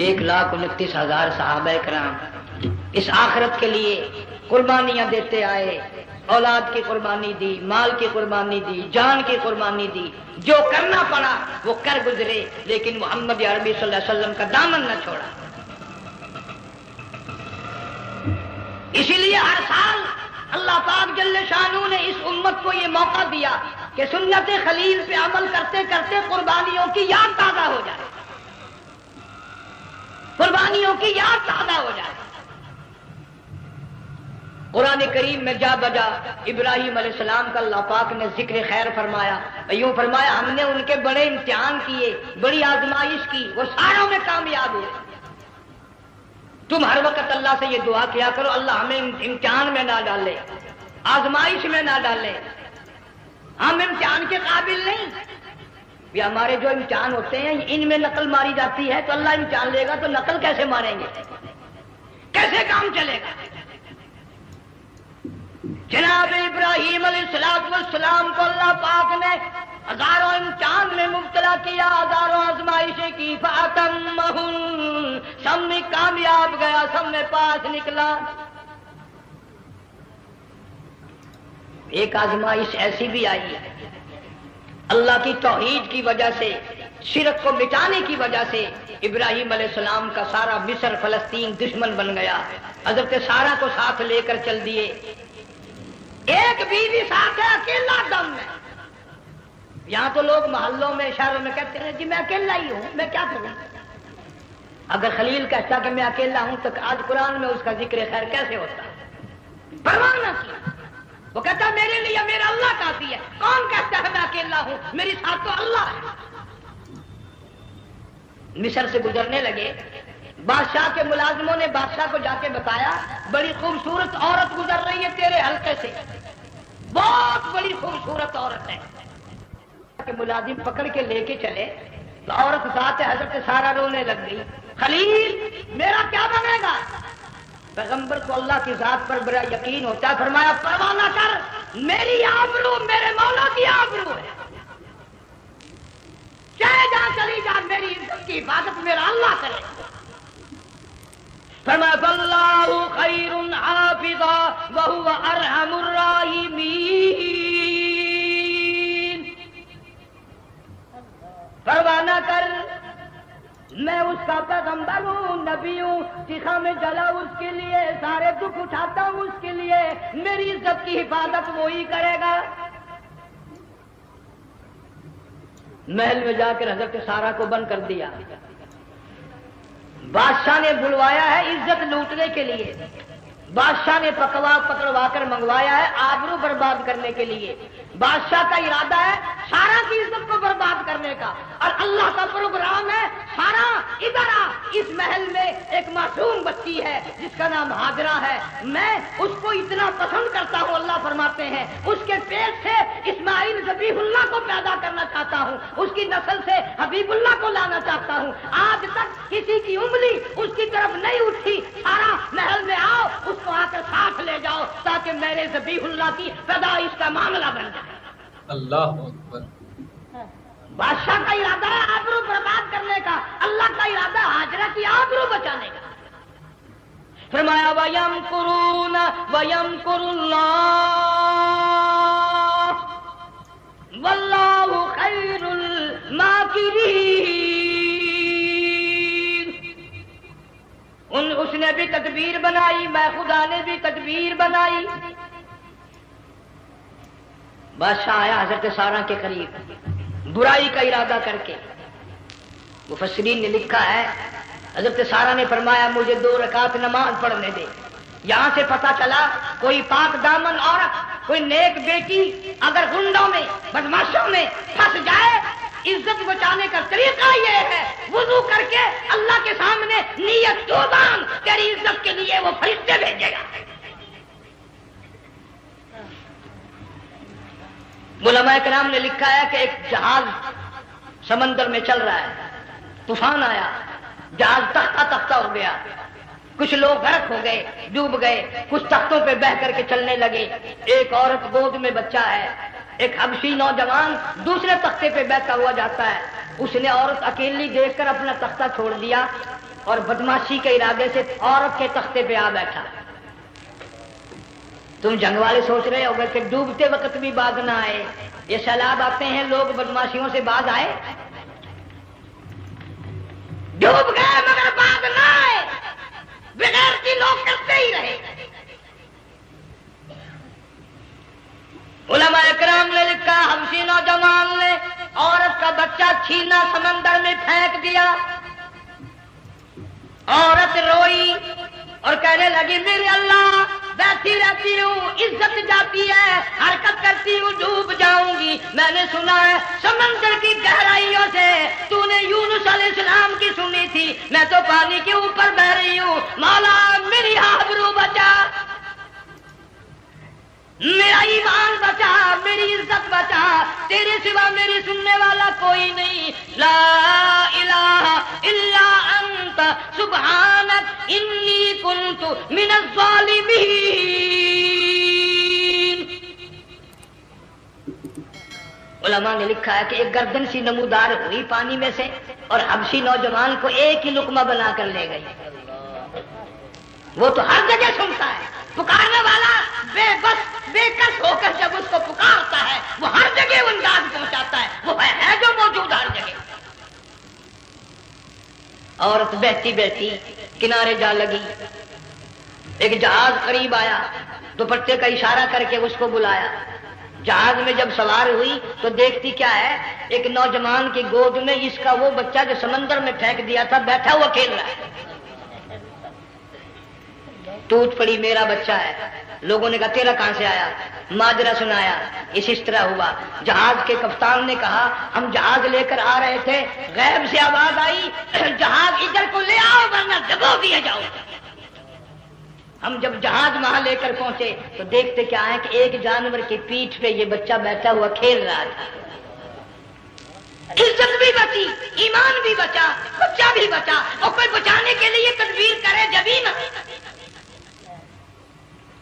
Speaker 2: ایک 1,29,000 صحابہ کرام اس آخرت کے لیے قربانیاں دیتے آئے، اولاد کی قربانی دی، مال کی قربانی دی، جان کی قربانی دی، جو کرنا پڑا وہ کر گزرے، لیکن محمد عربی صلی اللہ علیہ وسلم کا دامن نہ چھوڑا۔ اسی لیے ہر سال اللہ پاک جل شانہ نے اس امت کو یہ موقع دیا کہ سنت خلیل پہ عمل کرتے کرتے قربانیوں کی یاد تازہ ہو جائے، قربانیوں کی یاد تازہ ہو جائے۔ قرآن کریم میں جا بجا ابراہیم علیہ السلام کا اللہ پاک نے ذکر خیر فرمایا، یوں فرمایا ہم نے ان کے بڑے امتحان کیے، بڑی آزمائش کی، وہ ساروں میں کامیاب ہوئے۔ تم ہر وقت اللہ سے یہ دعا کیا کرو اللہ ہمیں امتحان میں نہ ڈالے، آزمائش میں نہ ڈالے، ہم امتحان کے قابل نہیں۔ یہ ہمارے جو امتحان ہوتے ہیں ان میں نقل ماری جاتی ہے، تو اللہ امتحان لے گا تو نقل کیسے ماریں گے، کیسے کام چلے گا؟ جناب ابراہیم علیہ السلام کو اللہ پاک نے ہزاروں امتحان میں مبتلا کیا، ہزاروں آزمائشیں کی، فَأَتَمَّهُنَّ سب میں کامیاب گیا، سب میں پاس نکلا۔ ایک آزمائش ایسی بھی آئی ہے اللہ کی توحید کی وجہ سے شرک کو مٹانے کی وجہ سے ابراہیم علیہ السلام کا سارا مصر فلسطین دشمن بن گیا. حضرت سارہ کو ساتھ لے کر چل دیے. ایک بیوی ساتھ ہے, اکیلا دم ہے. یہاں تو لوگ محلوں میں شہروں میں کہتے ہیں جی میں اکیلا ہی ہوں, میں کیا کروں. اگر خلیل کہتا کہ میں اکیلا ہوں تو آج قرآن میں اس کا ذکر خیر کیسے ہوتا. پرواہ نہ کی. وہ کہتا میرے لیے میرا اللہ کافی ہے. کون کہتا ہے میں اکیلا ہوں, میری ساتھ تو اللہ ہے. مصر سے گزرنے لگے. بادشاہ کے ملازموں نے بادشاہ کو جا کے بتایا بڑی خوبصورت عورت گزر رہی ہے تیرے حلقے سے, بہت بڑی خوبصورت عورت ہے. کہ ملازم پکڑ کے لے کے چلے تو عورت ساتھ ہے. حضرت سارہ رونے لگ گئی. خلیل میرا کیا بنے گا. پیغمبر کو اللہ کی ذات پر بڑا یقین ہوتا ہے. فرمایا پرواہ نہ کر, میری آبرو میرے مولا کی آبرو ہے. چاہے جہاں چلی جا, میری عزت کی حفاظت میرا اللہ کرے. فرمایا فاللہ خیر حافظا وہو ارحم الراحمین. پرواہ نہ کر, میں اس کا پیغمبر ہوں, نبی ہوں. چیخا میں جلا اس کے لیے, سارے دکھ اٹھاتا ہوں اس کے لیے. میری عزت کی حفاظت وہی کرے گا. محل میں جا کر حضرت سارہ کو بند کر دیا. بادشاہ نے بلوایا ہے عزت لوٹنے کے لیے. بادشاہ نے پکڑوا کر منگوایا ہے آبرو برباد کرنے کے لیے. بادشاہ کا ارادہ ہے سارہ کی عزت کو برباد کرنے کا, اور اللہ کا پروگرام ہے سارہ ادھر آ. اس محل میں ایک معصوم بچی ہے جس کا نام ہاجرہ ہے, میں اس کو اتنا پسند کرتا ہوں. اللہ فرماتے ہیں اس کے پیٹ سے اسماعیل ذبیح اللہ کو پیدا کرنا چاہتا ہوں, اس کی نسل سے حبیب اللہ کو لانا چاہتا ہوں. آج تک کسی کی انگلی اس کی طرف نہیں اٹھی. سارا محل میں آؤ, اس کو آ کر ساتھ لے جاؤ تاکہ میرے ذبیح اللہ کی پیدائش کا معاملہ بن جائے.
Speaker 3: اللہ اکبر.
Speaker 2: بادشاہ کا ارادہ ہے آبرو برباد کرنے کا, اللہ کا ارادہ ہاجرہ کی آبرو بچانے کا. فرمایا وَيَمْكُرُونَ وَيَمْكُرُ اللَّهُ وَاللَّهُ خَيْرُ الْمَاكِرِينَ. اس نے بھی تدبیر بنائی, میں خدا نے بھی تدبیر بنائی. بادشاہ آیا حضرت سارہ کے قریب برائی کا ارادہ کر کے. مفسرین نے لکھا ہے حضرت سارہ نے فرمایا مجھے 2 رکعت نماز پڑھنے دے. یہاں سے پتہ چلا کوئی پاک دامن عورت, کوئی نیک بیٹی اگر گنڈوں میں بدماشوں میں پھنس جائے, عزت بچانے کا طریقہ یہ ہے وضو کر کے اللہ کے سامنے نیت تو باندھ, تیری عزت کے لیے وہ فرشتے بھیجے گا. علماء کرام نے لکھا ہے کہ ایک جہاز سمندر میں چل رہا ہے, طوفان آیا, جہاز تختہ تختہ ہو گیا, کچھ لوگ غرق ہو گئے, ڈوب گئے, کچھ تختوں پہ بہ کر کے چلنے لگے. ایک عورت گود میں بچہ ہے, ایک حبشی نوجوان دوسرے تختے پہ بیٹھا ہوا جاتا ہے. اس نے عورت اکیلی دیکھ کر اپنا تختہ چھوڑ دیا اور بدماشی کے ارادے سے عورت کے تختے پہ آ بیٹھا. تم جنگ والے سوچ رہے ہو گے کہ ڈوبتے وقت بھی باز نہ آئے, یہ سیلاب آتے ہیں لوگ بدماشیوں سے باز آئے. ڈوب گئے مگر باز نہ آئے, بغیر کی لوگ کرتے ہی رہے. علماء کرام نے لکھا حبشی نوجوان نے عورت کا بچہ چھینا سمندر میں پھینک دیا. عورت روئی اور کہنے لگی میرے اللہ بیٹھی رہتی ہوں, عزت جاتی ہے, حرکت کرتی ہوں ڈوب جاؤں گی. میں نے سنا ہے سمندر کی گہرائیوں سے تو نے یونس علیہ السلام کی سنی تھی, میں تو پانی کے اوپر بہ رہی ہوں. مولا میری آبرو بچا, میرا ایمان بچا, میری عزت بچا, تیرے سوا میری سننے والا کوئی نہیں. لا الہ الا انت سبحانک انی کنت من الظالمین. علماء نے لکھا ہے کہ ایک گردن سی نمودار ہوئی پانی میں سے اور حبشی نوجوان کو ایک ہی لقمہ بنا کر لے گئی. وہ تو ہر جگہ سنتا ہے, پکارنے والا بے بس بے کس ہو کر جب اس کو پکارتا ہے وہ ہر جگہ وہ انداز پہنچاتا ہے. وہ ہے جو موجود ہر جگہ. عورت بہتی بہتی کنارے جا لگی، ایک جہاز قریب آیا، دوپٹے کا اشارہ کر کے اس کو بلایا۔ جہاز میں جب سوار ہوئی تو دیکھتی کیا ہے، ایک نوجوان کی گود میں اس کا وہ بچہ جو سمندر میں پھینک دیا تھا بیٹھا ہوا کھیل رہا ہے۔ ٹوٹ پڑی، میرا بچہ ہے۔ لوگوں نے کہا تیرا کہاں سے آیا؟ ماجرا سنایا، اس طرح ہوا۔ جہاز کے کپتان نے کہا ہم جہاز لے کر آ رہے تھے، غیب سے آواز آئی جہاز ادھر کو لے آؤ ورنہ دبو دیا جاؤ۔ ہم جب جہاز وہاں لے کر پہنچے تو دیکھتے کیا ہے کہ ایک جانور کی پیٹھ پہ یہ بچہ بیٹھا ہوا کھیل رہا تھا۔ عزت بھی بچی، ایمان بھی بچا، بچہ بھی بچا، اور کوئی بچانے کے لیے تدبیر کرے جبھی نہ۔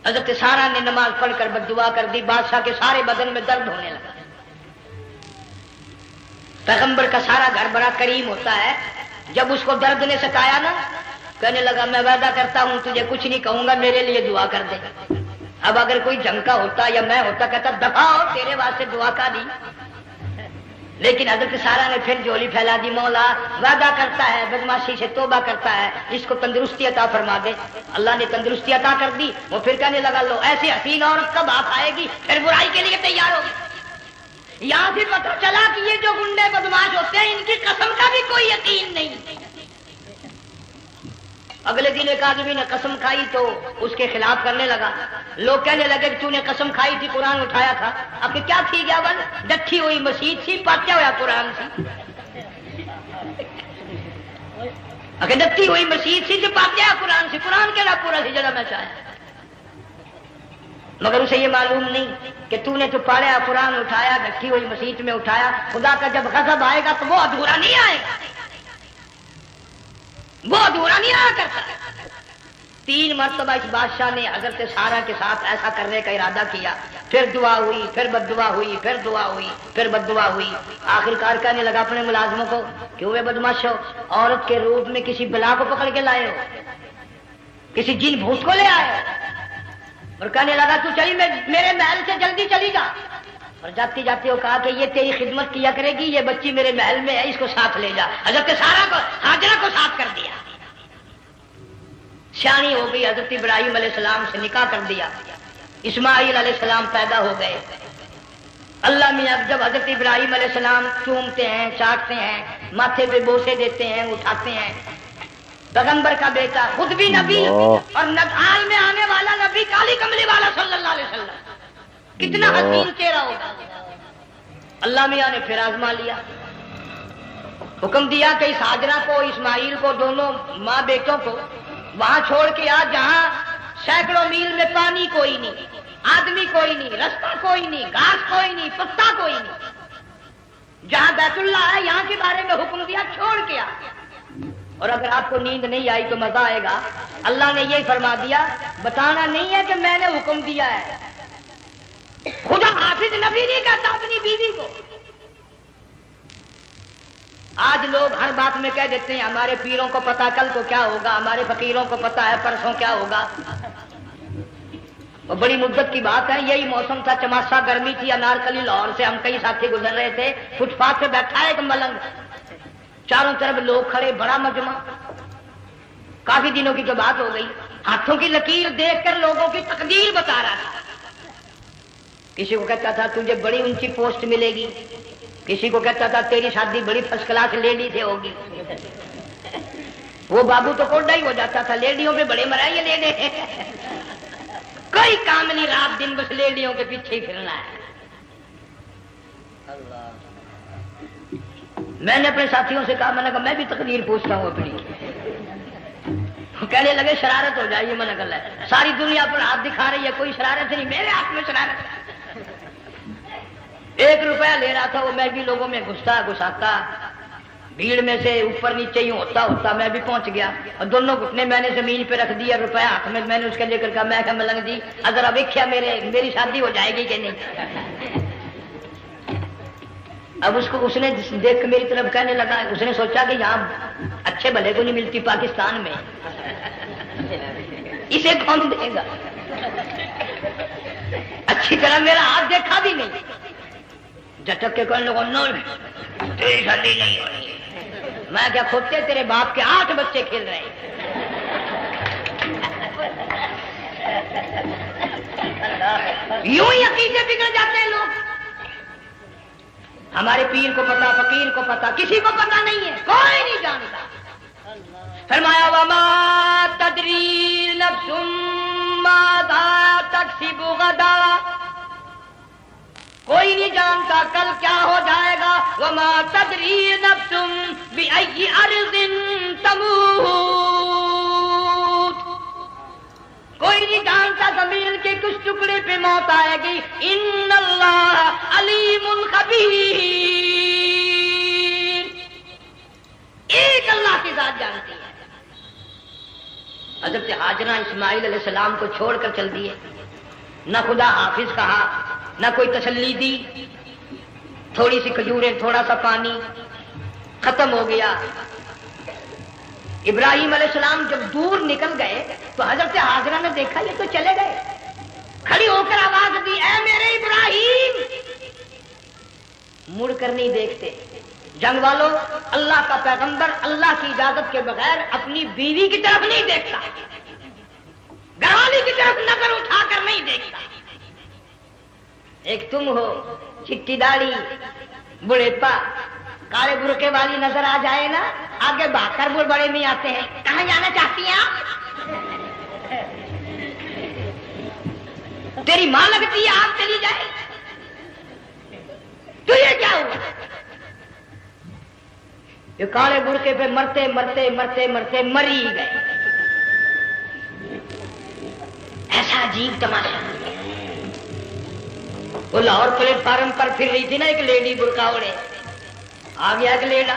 Speaker 2: حضرت سارہ نے نماز پڑھ کر بددعا کر دی، بادشاہ کے سارے بدن میں درد ہونے لگا۔ پیغمبر کا سارا گھر بڑا کریم ہوتا ہے، جب اس کو درد نے ستایا نا، کہنے لگا میں وعدہ کرتا ہوں تجھے کچھ نہیں کہوں گا، میرے لیے دعا کر دے۔ اب اگر کوئی جنگ کا ہوتا یا میں ہوتا کہتا دفع ہو، تیرے واسطے دعا کا دی۔ لیکن حضرت سارہ نے پھر جولی پھیلا دی، مولا وعدہ کرتا ہے، بدماشی سے توبہ کرتا ہے، اس کو تندرستی عطا فرما دے۔ اللہ نے تندرستی عطا کر دی۔ وہ پھر کہنے لگا لو ایسی حسین عورت کب آپ آئے گی، پھر برائی کے لیے تیار ہوگی۔ یہاں پھر پتہ چلا کہ یہ جو گنڈے بدماش ہوتے ہیں ان کی قسم کا بھی کوئی یقین نہیں۔ اگلے دن ایک آدمی نے قسم کھائی تو اس کے خلاف کرنے لگا۔ لوگ کہنے لگے کہ تو نے قسم کھائی تھی، قرآن اٹھایا تھا، اب کہ کیا تھی گیا بل ڈٹھی ہوئی مسجد سی، پاٹیا ہوا قرآن سی۔ اگر ڈٹھی ہوئی مسجد سی تو پاٹیا قرآن سی، قرآن کے رب پورا سی جگہ میں چاہے، مگر اسے یہ معلوم نہیں کہ تو نے تو پاڑیا قرآن اٹھایا، ڈٹھی ہوئی مسجد میں اٹھایا۔ خدا کا جب غضب آئے گا تو وہ ادھورا نہیں آئے گا، وہ ادھورا نہیں آیا کرتا۔ 3 مرتبہ اس بادشاہ نے حضرت سارہ کے ساتھ ایسا کرنے کا ارادہ کیا، پھر دعا ہوئی، پھر بد دعا ہوئی، پھر دعا ہوئی، پھر بد دعا ہوئی۔ آخر کار کہنے لگا اپنے ملازموں کو کہ وہ بدماش ہو، عورت کے روپ میں کسی بلا کو پکڑ کے لائے ہو، کسی جن بھوت کو لے آئے ہو، اور کہنے لگا تو چلی میرے محل سے جلدی چلی جا۔ اور جاتی جاتی وہ کہا کہ یہ تیری خدمت کیا کرے گی، یہ بچی میرے محل میں ہے، اس کو ساتھ لے جا۔ حضرت سارہ کو ہاجرہ کو ساتھ کر دیا، سیانی ہو گئی، حضرت ابراہیم علیہ السلام سے نکاح کر دیا، اسماعیل علیہ السلام پیدا ہو گئے۔ اللہ میاں جب حضرت ابراہیم علیہ السلام چومتے ہیں، چاٹتے ہیں، ماتھے پہ بوسے دیتے ہیں، اٹھاتے ہیں، پیغمبر کا بیٹا خود بھی نبی اور نبال میں آنے والا نبی، کالی کملی والا صلی اللہ علیہ وسلم، کتنا حسین چہرہ ہوگا۔ اللہ میاں نے پھر آزما لیا، حکم دیا کہ اس ہاجرہ کو، اسماعیل کو، دونوں ماں بیٹوں کو وہاں چھوڑ کے آ جہاں سینکڑوں میل میں پانی کوئی نہیں، آدمی کوئی نہیں، رستہ کوئی نہیں، گھاس کوئی نہیں، پتا کوئی نہیں، جہاں بیت اللہ ہے یہاں کے بارے میں حکم دیا، چھوڑ کے آ۔ اور اگر آپ کو نیند نہیں آئی تو مزہ آئے گا، اللہ نے یہ فرما دیا، بتانا نہیں ہے کہ میں نے حکم دیا ہے، خدا حافظ نبی نہیں کہتا اپنی بیوی کو۔ آج لوگ ہر بات میں کہہ دیتے ہیں ہمارے پیروں کو پتا کل کو کیا ہوگا، ہمارے فقیروں کو پتا ہے پرسوں کیا ہوگا۔ اور بڑی مدت کی بات ہے، یہی موسم تھا، چماسا گرمی تھی، انارکلی لاہور سے ہم کئی ساتھی گزر رہے تھے، فٹ پاتھ پہ بیٹھا ہے ایک ملنگ، چاروں طرف لوگ کھڑے، بڑا مجمع، کافی دنوں کی تو بات ہو گئی، ہاتھوں کی لکیر دیکھ کر لوگوں کی تقدیر بتا رہا تھا۔ کسی کو کہتا تھا تجھے بڑی اونچی پوسٹ ملے گی، کسی کو کہتا تھا تیری شادی بڑی فرسٹ کلاس لیڈی سے ہوگی۔ وہ بابو تو کوڈا ہی ہو جاتا تھا، لیڈیوں پہ بڑے مرائیے لینے، کوئی کام نہیں، رات دن بس لیڈیوں کے پیچھے ہی پھرنا ہے۔ میں نے اپنے ساتھیوں سے کہا، میں نے کہا میں بھی تقدیر پوچھتا ہوں اپنی۔ کہنے لگے شرارت ہو جائے، میں نے کہا ساری دنیا پر ہاتھ دکھا رہی ہے، کوئی شرارت نہیں، میرے ہاتھ میں شرارت ہے۔ 1 روپیہ لے رہا تھا وہ، میں بھی لوگوں میں گھساتا بھیڑ میں سے اوپر نیچے ہی ہوتا میں بھی پہنچ گیا، اور دونوں گھٹنے میں نے زمین پہ رکھ دیا، روپیہ ہاتھ میں، میں نے اس کے لے کر کہا، میں کہا ملنگ جی اگر اب دیکھا میری شادی ہو جائے گی کہ نہیں۔ اب اس نے دیکھ کے میری طرف کہنے لگا، اس نے سوچا کہ یہاں اچھے بھلے کو نہیں ملتی پاکستان میں، اسے کون دے گا؟ اچھی طرح میرا ہاتھ دیکھا بھی نہیں، جھٹک کے کہنے لگا تیری شادی نہیں ہو رہی، میں کیا کھوتے تیرے باپ کے 8 بچے کھیل رہے ہیں. یوں ہی عقیدے بگڑ جاتے ہیں لوگ. ہمارے پیر کو پتا، فقیر کو پتا، کسی کو پتا نہیں ہے، کوئی نہیں جانتا. فرمایا وما تدری نفس ماذا تکسب غدا، کوئی نہیں جانتا کل کیا ہو جائے گا. وما تدری نفس بأي أرض تموت، کوئی نہیں جانتا زمین کے کس ٹکڑے پہ موت آئے گی. ان اللہ علیم خبیر، ایک اللہ کی ذات جانتی ہے. حضرت ہاجرہ اسماعیل علیہ السلام کو چھوڑ کر چل دیے، نہ خدا حافظ کہا، نہ کوئی تسلی دی. تھوڑی سی کھجوریں، تھوڑا سا پانی، ختم ہو گیا. ابراہیم علیہ السلام جب دور نکل گئے تو حضرت ہاجرہ نے دیکھا یہ تو چلے گئے. کھڑی ہو کر آواز دی، اے میرے ابراہیم. مڑ کر نہیں دیکھتے. جنگ والوں، اللہ کا پیغمبر اللہ کی اجازت کے بغیر اپنی بیوی کی طرف نہیں دیکھتا، گھر والی کی طرف نظر اٹھا کر نہیں دیکھتا. ایک تم ہو، چٹی داڑھی، بڑھیپا، کالے برقعے والی نظر آ جائے نا، آگے بھاگ کر بڑے میں آتے ہیں. کہاں جانا چاہتی ہیں آپ؟ تیری ماں لگتی ہے آپ چلی جائے تو یہ کیا ہوا؟ یہ کالے برقعے پہ مرتے مرتے مرتے مرتے مری گئے. ایسا عجیب تماشا. وہ لاہور پلیٹ فارم پر پھر رہی تھی نا ایک لیڈی برقع اوڑے، آ گیا ایک لیڈا،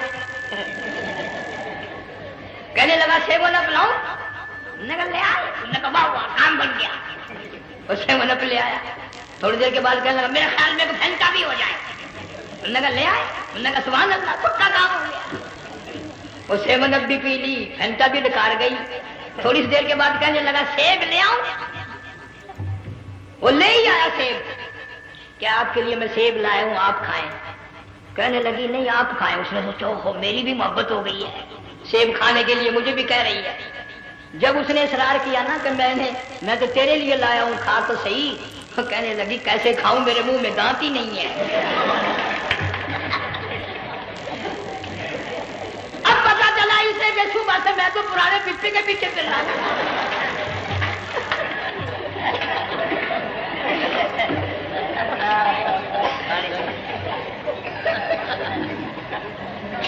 Speaker 2: کہنے لگا سیب و نپ لاؤ. نے کہا لے آئے. نے کہا واہ واہ کام بن گیا. وہ سیب و نپ لے آیا. تھوڑی دیر کے بعد کہنے لگا میرے خیال میں پھینکا بھی ہو جائے. نے کہا لے آئے. نے کہا سبحان اللہ پکا کام ہو گیا. وہ سیب و نپ بھی پی لی، پھینکا بھی ڈکار گئی. تھوڑی سی دیر کے بعد کہنے لگا سیب لے آؤ. وہ لے ہی آیا سیب. کیا آپ کے لیے میں سیب لایا ہوں آپ کھائیں؟ کہنے لگی نہیں آپ کھائیں. اس نے سوچا ہو میری بھی محبت ہو گئی ہے، سیب کھانے کے لیے مجھے بھی کہہ رہی ہے. جب اس نے اصرار کیا نا کہ میں تو تیرے لیے لایا ہوں کھا تو صحیح، کہنے لگی کیسے کھاؤں میرے منہ میں دانت ہی نہیں ہے. اب پتا چلا اسے کہ صبح سے میں تو پرانے پپی کے پیچھے چل رہا تھا.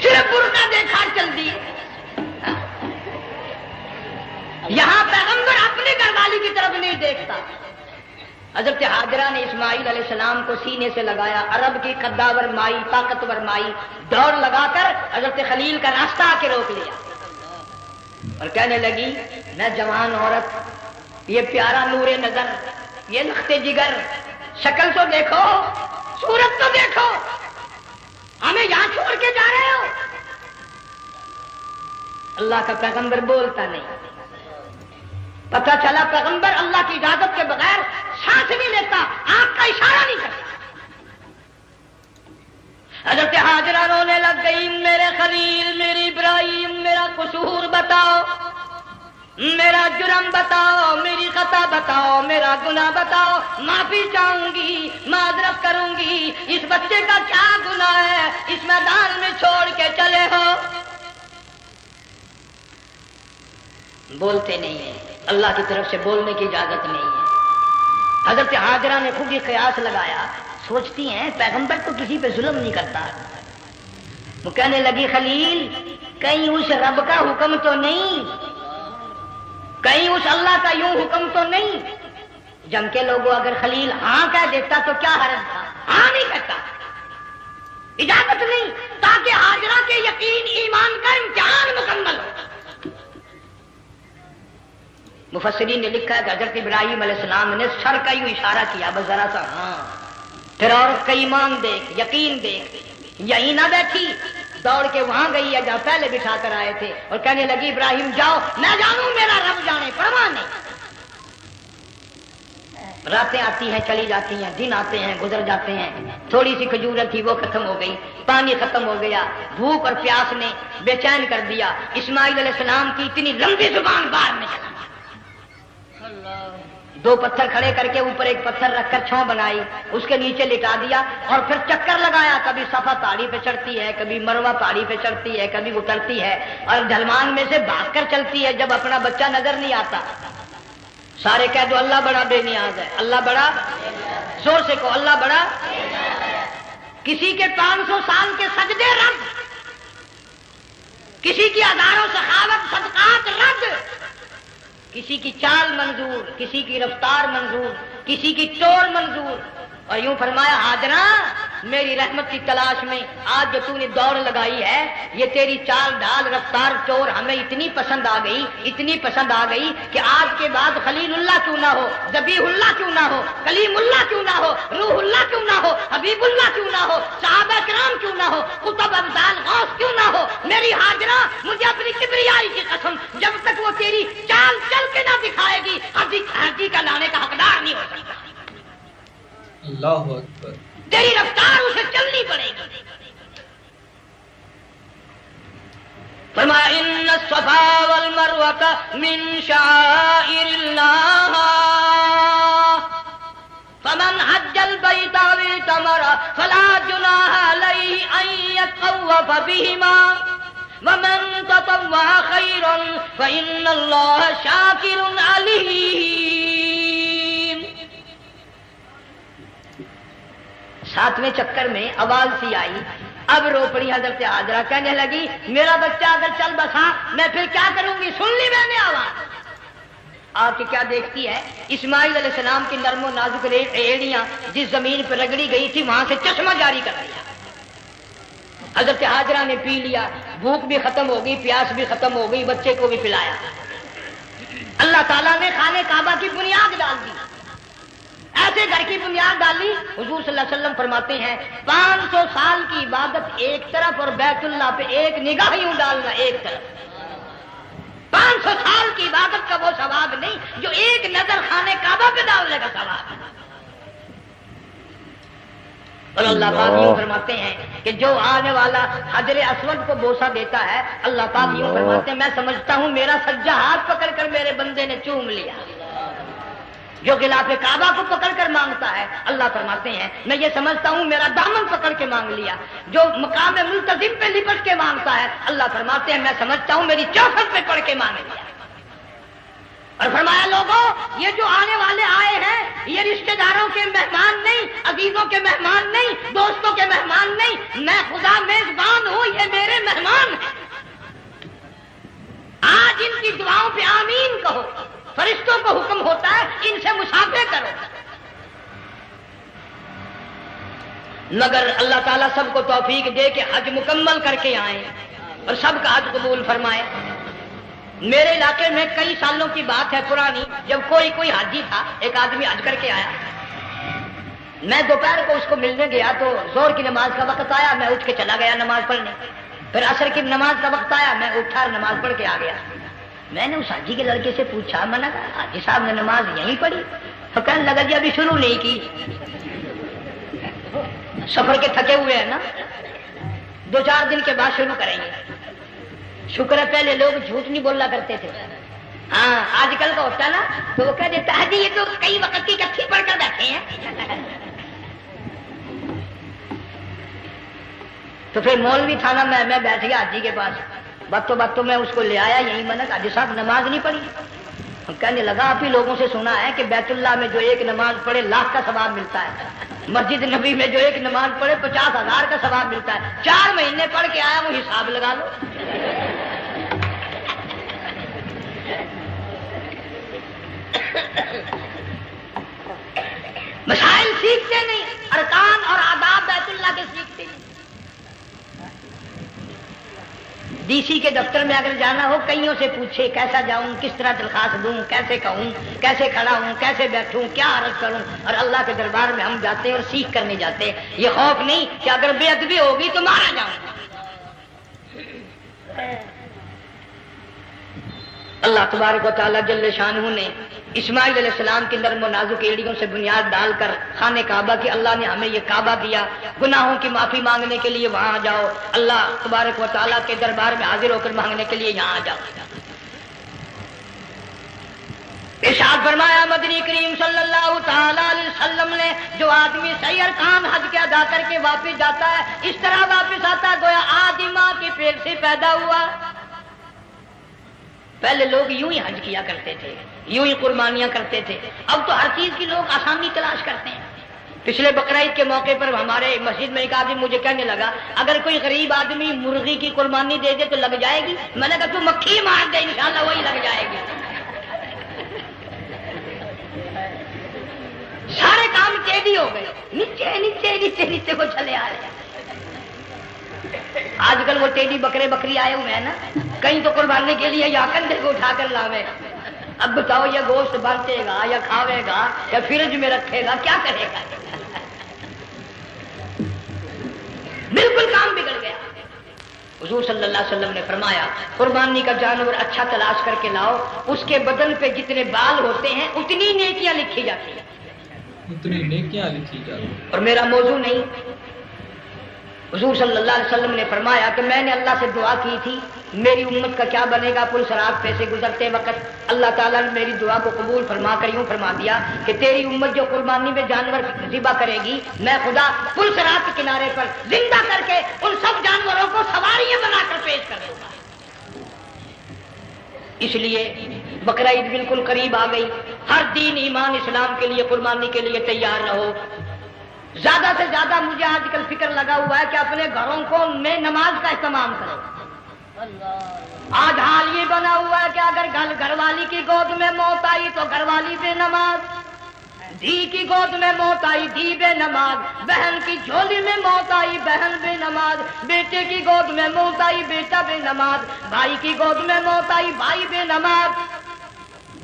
Speaker 2: صرف برقع دیکھا چل دی. یہاں پیغمبر اپنے گھر والی کی طرف نہیں دیکھتا. حضرت ہاجرہ نے اسماعیل علیہ السلام کو سینے سے لگایا. عرب کی قداور مائی، طاقتور مائی، دوڑ لگا کر حضرت خلیل کا راستہ آ کے روک لیا اور کہنے لگی میں جوان عورت، یہ پیارا نور نظر، یہ لخت جگر، شکل تو دیکھو، صورت تو دیکھو، ہمیں یہاں چھوڑ کے جا رہے ہو. اللہ کا پیغمبر بولتا نہیں. پتا چلا پیغمبر اللہ کی اجازت کے بغیر سانس نہیں لیتا، آنکھ کا اشارہ نہیں کرتا. حضرت ہاجرہ رونے لگ گئی، میرے خلیل، میری ابراہیم، میرا قصور بتاؤ، میرا جرم بتاؤ، میری خطا بتاؤ، میرا گناہ بتاؤ، معافی چاہوں گی، معذرت کروں گی. اس بچے کا کیا گناہ ہے اس میدان میں چھوڑ کے چلے ہو؟ بولتے نہیں ہیں، اللہ کی طرف سے بولنے کی اجازت نہیں ہے. حضرت ہاجرہ نے خود ہی قیاس لگایا، سوچتی ہیں پیغمبر تو کسی پہ ظلم نہیں کرتا. وہ کہنے لگی خلیل کہیں اس رب کا حکم تو نہیں، کہیں اس اللہ کا یوں حکم تو نہیں. جم کے لوگوں اگر خلیل ہاں کہہ دیتا تو کیا حرج تھا؟ ہاں نہیں کہتا، اجازت نہیں، تاکہ ہاجرہ کے یقین ایمان کا امتحان مکمل ہو. مفسرین نے لکھا ہے کہ حضرت ابراہیم علیہ السلام نے سر کا یوں اشارہ کیا، بس ذرا سا ہاں. پھر عورت کا ایمان دیکھ، یقین دیکھ، یہی نہ بیٹھی، دوڑ کے وہاں گئی ہے جہاں پہلے بٹھا کر آئے تھے اور کہنے لگی ابراہیم جاؤ، میں جانوں میرا رب جانے، پرواہ نہیں. راتیں آتی ہیں چلی جاتی ہیں، دن آتے ہیں گزر جاتے ہیں، تھوڑی سی کھجوریں تھی وہ ختم ہو گئی، پانی ختم ہو گیا، بھوک اور پیاس نے بے چین کر دیا۔ اسماعیل علیہ السلام کی اتنی لمبی زبان باہر نکل، دو پتھر کھڑے کر کے اوپر ایک پتھر رکھ کر چھاؤں بنائی، اس کے نیچے لٹا دیا اور پھر چکر لگایا، کبھی صفا پہاڑی پہ چڑھتی ہے، کبھی مروہ پہاڑی پہ چڑھتی ہے، کبھی اترتی ہے اور ڈھلوان میں سے بھاگ کر چلتی ہے جب اپنا بچہ نظر نہیں آتا۔ سارے کہہ دو اللہ بڑا بے نیاز ہے، اللہ بڑا، زور سے کہو اللہ بڑا۔ کسی کے 500 سال کے سجدے رد، کسی کی ہزاروں سخاوت صدقات رد، کسی کی چال منظور، کسی کی رفتار منظور، کسی کی ٹور منظور۔ اور یوں فرمایا ہاجرہ میری رحمت کی تلاش میں آج جو تو نے دوڑ لگائی ہے، یہ تیری چال ڈال رفتار ٹور ہمیں اتنی پسند آ گئی، اتنی پسند آ گئی کہ آج کے بعد خلیل اللہ کیوں نہ ہو، ذبیح اللہ کیوں نہ ہو، کلیم اللہ کیوں نہ ہو، روح اللہ کیوں نہ ہو، حبیب اللہ کیوں نہ ہو، صحابہ کرام کیوں نہ ہو، قطب ابدال غوث کیوں نہ ہو، میری ہاجرہ مجھے اپنی کبریائی کی قسم جب تک وہ تیری چال چل کے نہ دکھائے گی حاجی کا لانے کا حقدار نہیں ہو سکتا۔
Speaker 3: اللہ اکبر۔
Speaker 2: تیری رفتار اسے چلنی پڑے گی۔ فرمایا ان الصفا والمروہ من شعائر اللہ فمن حج البیت او اعتمر فلا جناح علیہ ان یطوف بہما ومن تطوع خیرا فإن اللہ شاکر علیم۔ 7ویں چکر میں آواز سی آئی، اب رو پڑی حضرت ہاجرہ، کہنے لگی میرا بچہ اگر چل بسا میں پھر کیا کروں گی؟ سن لی میں نے آواز۔ آ کے کیا دیکھتی ہے؟ اسماعیل علیہ السلام کی نرم و نازک ایڑیاں جس زمین پہ رگڑی گئی تھی وہاں سے چشمہ جاری کر دیا۔ حضرت ہاجرہ نے پی لیا، بھوک بھی ختم ہو گئی، پیاس بھی ختم ہو گئی، بچے کو بھی پلایا۔ اللہ تعالیٰ نے خانہ کعبہ کی بنیاد ڈال دی، ایسے گھر کی بنیاد ڈالی۔ حضور صلی اللہ علیہ وسلم فرماتے ہیں 500 سال کی عبادت ایک طرف اور بیت اللہ پہ ایک نگاہ یوں ڈالنا ایک طرف۔ 500 سال کی عبادت کا وہ ثواب نہیں جو ایک نظر خانہ کعبہ پہ ڈالنے کا ثواب ہے۔ اور اللہ پاک یوں فرماتے ہیں کہ جو آنے والا حجر اسود کو بوسہ دیتا ہے، اللہ پاک یوں فرماتے ہیں میں سمجھتا ہوں میرا سجا ہاتھ پکڑ کر میرے بندے نے چوم لیا۔ جو غلاف کعبہ کو پکڑ کر مانگتا ہے، اللہ فرماتے ہیں میں یہ سمجھتا ہوں میرا دامن پکڑ کے مانگ لیا۔ جو مقام ملتزم پہ لپٹ کے مانگتا ہے، اللہ فرماتے ہیں میں سمجھتا ہوں میری چوکھٹ پہ پڑھ کے مانگ لیا۔ اور فرمایا لوگوں یہ جو آنے والے آئے ہیں یہ رشتہ داروں کے مہمان نہیں، عزیزوں کے مہمان نہیں، دوستوں کے مہمان نہیں، میں خدا میزبان ہوں، یہ میرے مہمان ہیں۔ آج ان کی دعاؤں پہ آمین کہو، فرشتوں کو حکم ہوتا ہے ان سے مصافحہ کرو۔ مگر اللہ تعالیٰ سب کو توفیق دے کہ حج مکمل کر کے آئیں اور سب کا حج قبول فرمائے۔ میرے علاقے میں کئی سالوں کی بات ہے پرانی، جب کوئی حاجی تھا، ایک آدمی حج کر کے آیا، میں دوپہر کو اس کو ملنے گیا تو ظہر کی نماز کا وقت آیا، میں اٹھ کے چلا گیا نماز پڑھنے۔ پھر عصر کی نماز کا وقت آیا، میں اٹھا اور نماز پڑھ کے آ گیا۔ میں نے اس حاجی کے لڑکے سے پوچھا، میں نے کہا حاجی صاحب نے نماز یہیں پڑھی؟ تو کہنے لگا جی ابھی شروع نہیں کی، سفر کے تھکے ہوئے ہیں نا، 2-4 دن کے بعد شروع کریں گے۔ شکر ہے پہلے لوگ جھوٹ نہیں بولا کرتے تھے، ہاں آج کل کا ہوتا ہے نا تو وہ کہہ دیتا ہے جی یہ تو کئی وقت کی کچھی پڑھ کر بیٹھے ہیں۔ تو پھر مولوی تھا نا، میں بیٹھ گیا حاجی کے پاس، باتوں میں اس کو لے آیا یہیں، میں نے کہا حاجی صاحب نماز نہیں پڑھی؟ کہنے لگا آپ ہی لوگوں سے سنا ہے کہ بیت اللہ میں جو ایک نماز پڑھے 1,00,000 کا ثواب ملتا ہے، مسجد نبی میں جو ایک نماز پڑھے 50,000 کا ثواب ملتا ہے۔ 4 مہینے پڑھ کے آیا، وہ حساب لگا لو۔ مسائل سیکھتے نہیں، ارکان اور آداب بیت اللہ کے سیکھتے نہیں۔ ڈی سی کے دفتر میں اگر جانا ہو کئیوں سے پوچھے کیسا جاؤں، کس طرح درخواست دوں، کیسے کہوں، کیسے کھڑا ہوں، کیسے بیٹھوں، کیا عرض کروں، اور اللہ کے دربار میں ہم جاتے ہیں اور سیکھ کرنے جاتے ہیں۔ یہ خوف نہیں کہ اگر بے ادبی ہوگی تو مارا جاؤں گا۔ اللہ تبارک و تعالیٰ جل شانہ نے اسماعیل علیہ السلام کی نرم و نازک ایڑیوں سے بنیاد ڈال کر خانہ کعبہ کی اللہ نے ہمیں یہ کعبہ دیا، گناہوں کی معافی مانگنے کے لیے وہاں جاؤ، اللہ تبارک و تعالیٰ کے دربار میں حاضر ہو کر مانگنے کے لیے یہاں جاؤ۔ ارشاد فرمایا مدنی کریم صلی اللہ تعالی علیہ وسلم نے، جو آدمی صحیح ارکان حج کے ادا کر کے واپس جاتا ہے اس طرح واپس آتا گویا آج ہی ماں کی پیٹ سے پیدا ہوا۔ پہلے لوگ یوں ہی حج کیا کرتے تھے، یوں ہی قربانیاں کرتے تھے، اب تو ہر چیز کی لوگ آسانی تلاش کرتے ہیں۔ پچھلے بقرعید کے موقع پر ہمارے مسجد میں ایک آدمی مجھے کہنے لگا اگر کوئی غریب آدمی مرغی کی قربانی دے دے تو لگ جائے گی؟ میں نے کہا تو مکھی مار دے انشاءاللہ وہی لگ جائے گی۔ سارے کام ٹیڑھی ہو گئے، نیچے نیچے نیچے نیچے کو چلے آ رہے ہیں۔ آج کل وہ ٹیڑھی بکرے بکری آئے ہوئے ہیں نا، کہیں تو قربانی کے لیے یا کندھے کو اٹھا کر لاوے، اب بتاؤ یہ گوشت بنتے گا یا کھاوے گا یا فریج میں رکھے گا، کیا کرے گا؟ بالکل کام بگڑ گیا۔ حضور صلی اللہ علیہ وسلم نے فرمایا قربانی کا جانور اچھا تلاش کر کے لاؤ، اس کے بدن پہ جتنے بال ہوتے ہیں اتنی نیکیاں لکھی جاتی ہیں،
Speaker 3: اتنی نیکیاں لکھی جاتی ہیں۔
Speaker 2: اور میرا موضوع نہیں، حضور صلی اللہ علیہ وسلم نے فرمایا کہ میں نے اللہ سے دعا کی تھی میری امت کا کیا بنے گا، پل صراط پہ سے گزرتے وقت اللہ تعالیٰ نے میری دعا کو قبول فرما کر یوں فرما دیا کہ تیری امت جو قربانی میں جانور ذبح کرے گی میں خدا پل صراط کے کنارے پر زندہ کر کے ان سب جانوروں کو سواریاں بنا کر پیش کر دوں گا۔ اس لیے بقرعید بالکل قریب آ گئی، ہر دین ایمان اسلام کے لیے قربانی کے لیے تیار رہو۔ زیادہ سے زیادہ مجھے آج کل فکر لگا ہوا ہے کہ اپنے گھروں کو میں نماز کا اہتمام کرو۔ آج حال یہ بنا ہوا ہے کہ اگر گھر والی کی گود میں موت آئی تو گھر والی بے نماز، دھی کی گود میں موت آئی دھی بے نماز، بہن کی جھولی میں موت آئی بہن بے نماز، بیٹے کی گود میں موت آئی بیٹا بے نماز، بھائی کی گود میں موت آئی بھائی بے نماز،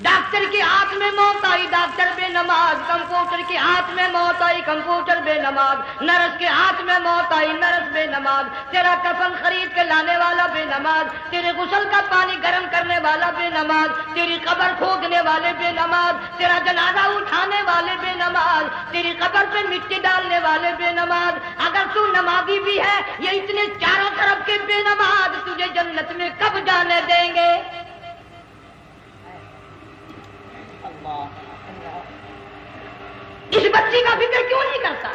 Speaker 2: ڈاکٹر کے ہاتھ میں موت آئی ڈاکٹر بے نماز، کمپیوٹر کے ہاتھ میں موت آئی کمپیوٹر بے نماز، نرس کے ہاتھ میں موت آئی نرس بے نماز، تیرا کفن خرید کے لانے والا بے نماز، تیرے غسل کا پانی گرم کرنے والا بے نماز، تیری قبر کھودنے والے بے نماز، تیرا جنازہ اٹھانے والے بے نماز، تیری قبر پہ مٹی ڈالنے والے بے نماز۔ اگر تو نمازی بھی ہے یہ اتنے چاروں طرف کے بے نماز تجھے جنت میں کب جانے دیں گے؟ اس بچی کا فکر کیوں نہیں کرتا؟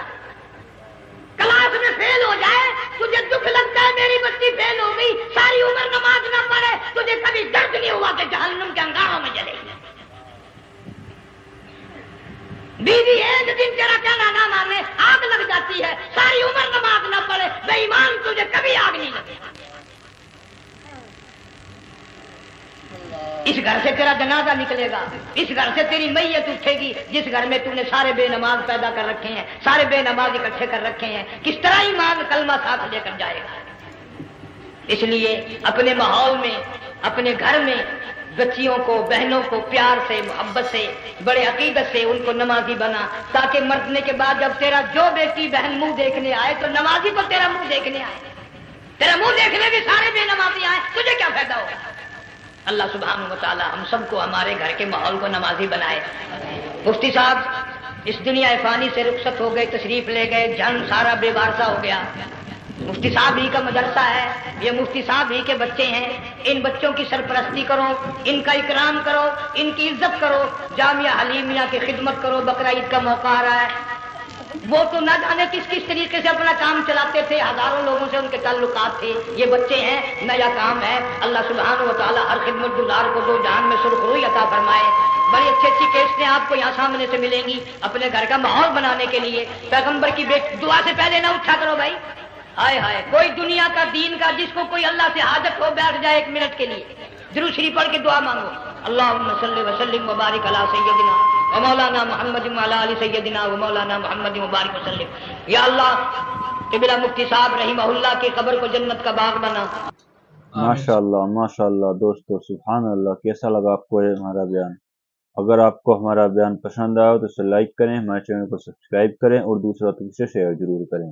Speaker 2: کلاس میں فیل ہو جائے تجھے دکھ لگتا ہے میری بچی فیل ہو گئی، ساری عمر نماز نہ پڑھے تجھے کبھی درد نہیں ہوا کہ جہنم کے انگاروں میں جلے گی؟ بیوی ایک دن تیرا کہنا نہ مانے آگ لگ جاتی ہے، ساری عمر نماز نہ پڑھے بے ایمان تجھے کبھی آگ نہیں لگے۔ اس گھر سے تیرا جنازہ نکلے گا، اس گھر سے تیری میت اٹھے گی جس گھر میں تو نے سارے بے نماز پیدا کر رکھے ہیں، سارے بے نماز اکٹھے کر رکھے ہیں، کس طرح ایمان کلمہ ساتھ لے کر جائے گا؟ اس لیے اپنے ماحول میں اپنے گھر میں بچیوں کو بہنوں کو پیار سے محبت سے بڑے عقیدت سے ان کو نمازی بنا، تاکہ مرنے کے بعد جب تیرا جو بیٹی بہن منہ دیکھنے آئے تو نمازی کو تیرا منہ دیکھنے آئے، تیرا منہ دیکھنے بھی سارے بے نمازی آئے، تجھے کیا فائدہ ہوگا؟ اللہ سبحانہ و تعالی ہم سب کو ہمارے گھر کے ماحول کو نمازی بنائے۔ مفتی صاحب اس دنیا فانی سے رخصت ہو گئے، تشریف لے گئے، جان سارا بے وارثہ ہو گیا۔ مفتی صاحب ہی کا مدرسہ ہے، یہ مفتی صاحب ہی کے بچے ہیں، ان بچوں کی سرپرستی کرو، ان کا اکرام کرو، ان کی عزت کرو، جامعہ حلیمیہ کی خدمت کرو۔ بقرعید کا موقع آ رہا ہے، وہ تو نہ جانے کس کس طریقے سے اپنا کام چلاتے تھے، ہزاروں لوگوں سے ان کے تعلقات تھے، یہ بچے ہیں نیا کام ہے۔ اللہ سبحانہ و تعالی ہر خدمت گزار کو دو جہان میں سرخ روئی عطا فرمائے۔ بڑی اچھی اچھی کیسٹیں آپ کو یہاں سامنے سے ملیں گی اپنے گھر کا ماحول بنانے کے لیے۔ پیغمبر کی دعا سے پہلے نہ اٹھا کرو بھائی، ہائے ہائے کوئی دنیا کا دین کا جس کو کوئی اللہ سے حاجت ہو بیٹھ جائے ایک منٹ کے لیے درود شریف پڑھ کے دعا مانگو، اللہم صلی وسلم وبارک علی سیدنا و مولانا محمد وعلی آل سیدنا و مولانا محمد وبارک وسلم۔ یا اللہ قبلہ مفتی صاحب رحمہ اللہ کی قبر کو جنت کا باغ بنا۔
Speaker 1: ماشاء اللہ دوستو، سبحان اللہ، کیسا لگا آپ کو یہ ہمارا بیان؟ اگر آپ کو ہمارا بیان پسند آیا تو اسے لائک کریں، ہمارے چینل کو سبسکرائب کریں اور دوسروں تک اسے شیئر ضرور کریں۔